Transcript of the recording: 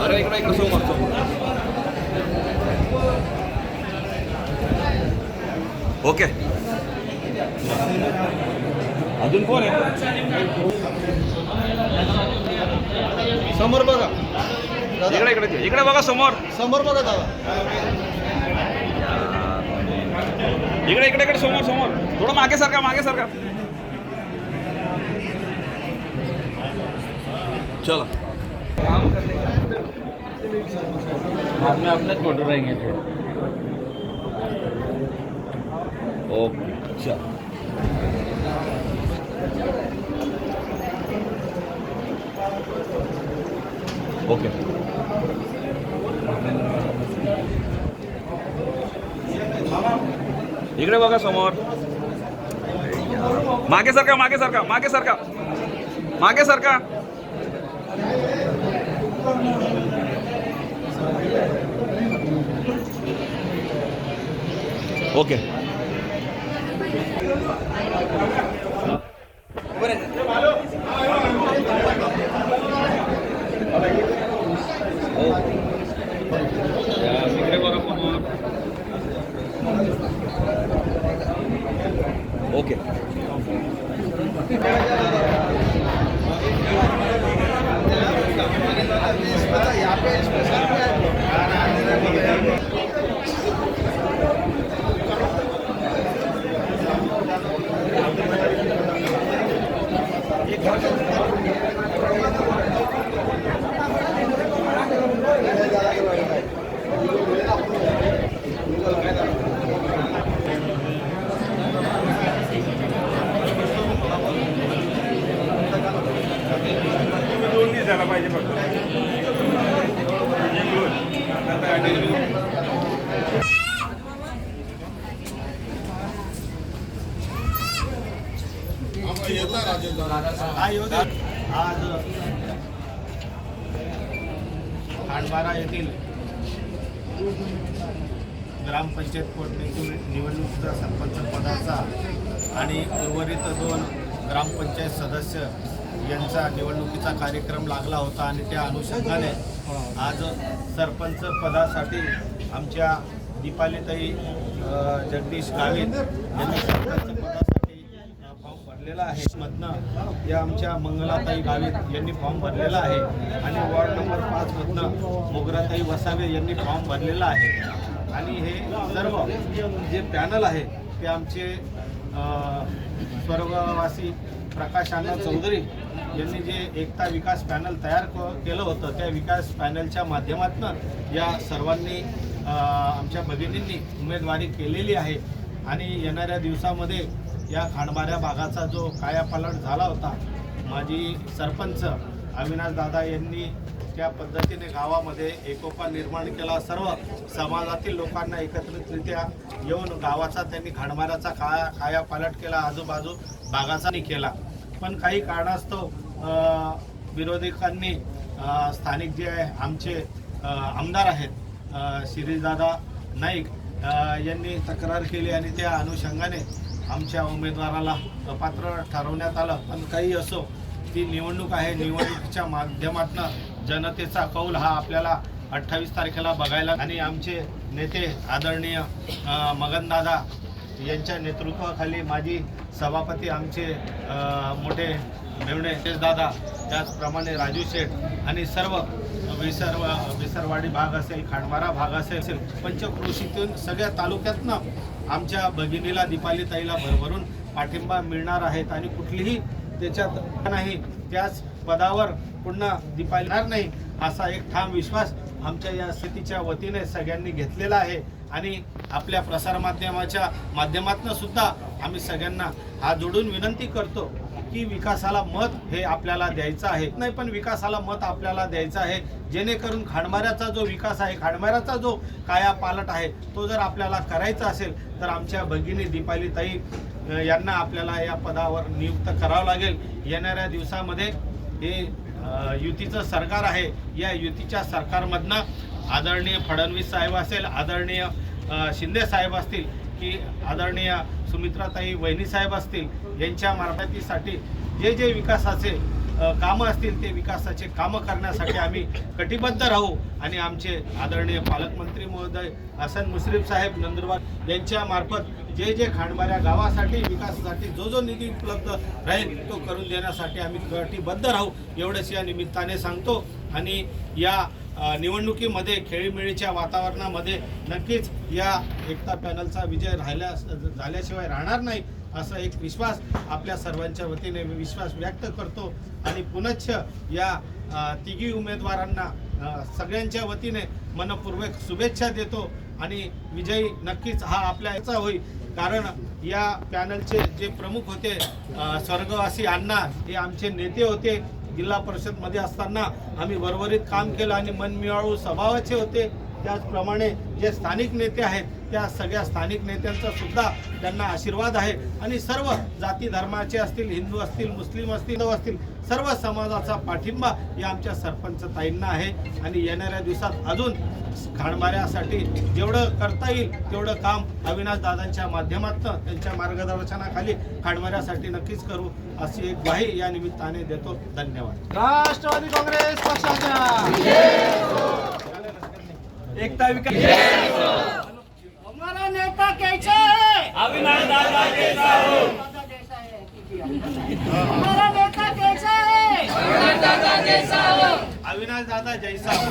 अरे इकडे इकडे समोर ओके अजून कोण आहे समोर बघा इकडे इकडे इकडे बघा समोर समोर बघा दादा इकडे इकडे इकडे समोर समोर थोडं मागे सारखा चलो बाद में अपने फोटो रहेंगे थे ओके चलो ओके इकडे बघा समोर मागे सारखा ओके इकडे बघा समोर ओके झाला पाहिजे फक्त आज खांडबारा येथील ग्रामपंचायत निवडणुकीचा सरपंच पदाचा आणि उर्वरित 2 ग्रामपंचायत सदस्य यांचा निवडणुकीचा कार्यक्रम लागला होता आणि त्या अनुषंगाने आज सरपंच पदासाठी आमच्या दीपालीताई जगदीश गावित यांनी सरपंच पदासाठी फॉर्म भरलेला आहे. मधनं या आमच्या मंगलाताई गावित यांनी फॉर्म भरलेला आहे आणि वॉर्ड नंबर 5 मधनं मोगराताई वसावे यांनी फॉर्म भरलेला आहे. आणि हे सर्व जे पॅनल आहे ते आमचे स्वर्गवासी प्रकाश अण्णा चौधरी यांनी जे एकता विकास पॅनल तयार केलं होतं त्या विकास पॅनलच्या माध्यमातून या सर्वांनी आमच्या भगिनींनी उमेदवारी केलेली आहे. आणि येणाऱ्या दिवसामध्ये या खांडबाऱ्या भागाचा जो कायापालट झाला होता माजी सरपंच अविनाश दादा यांनी त्या पद्धतीने गावामध्ये एकोपा निर्माण केला. सर्व समाजातील लोकांना एकत्रितरित्या येऊन गावाचा त्यांनी खांडबाऱ्याचा कायापालट केला, आजूबाजू भागाचा केला. पण काही कारणास्तव विरोधकांनी स्थानिक जे आमचे आमदार आहेत शिरीषदादा नाईक यांनी तक्रार केली आणि त्या अनुषंगाने आमच्या उमेदवाराला अपात्र ठरवण्यात आलं. पण काही असो, ती निवडणूक आहे. निवडणुकीच्या माध्यमातून जनतेचा कौल हा आपल्याला 28 तारखेला बघायला आणि आमचे नेते आदरणीय मगनदादा यांच्या नेतृत्वाखाली माजी सभापती आमचे मोठे मेवणे दादा, त्याचप्रमाणे राजू शेठ आणि सर्व विसरवाडी भाग असेल, खांडबारा भाग असेल, पंचक्रोशीतून सगळ्या तालुक्यातनं आमच्या भगिनीला दीपाली ताईला भरभरून पाठिंबा मिळणार आहेत आणि कुठलीही त्याच्यात नाही, त्याच पदावर पुन्हा दीपाली येणार नाही असा एक ठाम विश्वास आमच्या या स्थितीच्या वतीने सगळ्यांनी घेतलेला आहे. आणि आपल्या प्रसारमाध्यमाच्या माध्यमातून सुद्धा आम्ही सगळ्यांना हात जोडून विनंती करतो की विकासाला मत हे आपल्याला द्यायचं आहे, नाही पण विकासाला मत आपल्याला द्यायचं आहे, जेणेकरून खांडमाऱ्याचा जो विकास आहे, खांडमाऱ्याचा जो कायापालट आहे, तो जर आपल्याला करायचा असेल तर आमच्या भगिनी दीपाली ताई यांना आपल्याला या पदावर नियुक्त करावं लागेल. येणाऱ्या दिवसामध्ये हे युतीचं सरकार आहे. या युतीच्या सरकारमधनं आदरणीय फडणवीस साहेब असेल, आदरणीय शिंदे साहेब असतील, की आदरणीय सुमित्राताई वहिनी साहेब असतील, यांच्या मार्फतीसाठी जे जे विकासाचे कामं असतील ते विकासाचे कामं करण्यासाठी आम्ही कटिबद्ध राहू. आणि आमचे आदरणीय पालकमंत्री महोदय हसन मुश्रीफ साहेब नंदुरबार यांच्या मार्फत जे जे खांडबाऱ्या गावासाठी विकासासाठी जो जो निधी उपलब्ध राहील तो करून देण्यासाठी आम्ही कटिबद्ध राहू, एवढंच या निमित्ताने सांगतो. आणि या निवडणुकीमध्ये खेळीमेळीच्या वातावरणामध्ये नक्कीच या एकता पॅनलचा विजय झाल्याशिवाय राहणार नाही असा एक विश्वास आपल्या सर्वांच्या वतीने मी विश्वास व्यक्त करतो. आणि पुनश्च या तिघी उमेदवारांना सगळ्यांच्या वतीने मनपूर्वक शुभेच्छा देतो. आणि विजयी नक्कीच हा आपल्या याचा होईल, कारण या पॅनलचे जे प्रमुख होते स्वर्गवासी अण्णा हे आमचे नेते होते. जिल्हा परिषदमध्ये असताना आम्ही बरोबरीत काम केलं आणि मनमिळावू स्वभावाचे होते. त्याचप्रमाणे जे स्थानिक नेते आहेत त्या सगळ्या स्थानिक नेत्यांचा सुद्धा त्यांना आशीर्वाद आहे. आणि सर्व जाती धर्माचे असतील, हिंदू असतील, मुस्लिम असतील, सर्व समाजाचा पाठिंबा या आमच्या सरपंच ताईंना आहे. आणि येणाऱ्या दिवसात अजून खांडबाऱ्यासाठी जेवढं करता येईल तेवढं काम अविनाश दादांच्या माध्यमातून त्यांच्या मार्गदर्शनाखाली खांडबाऱ्यासाठी नक्कीच करू अशी एक ग्वाही या निमित्ताने देतो. धन्यवाद. राष्ट्रवादी काँग्रेस पक्षाच्या एकता विकास हमारा नेता कैसा है? अविनाश दादा कैसा हो, हमारा नेता कैसा है? अविनाश दादा जैसा हो.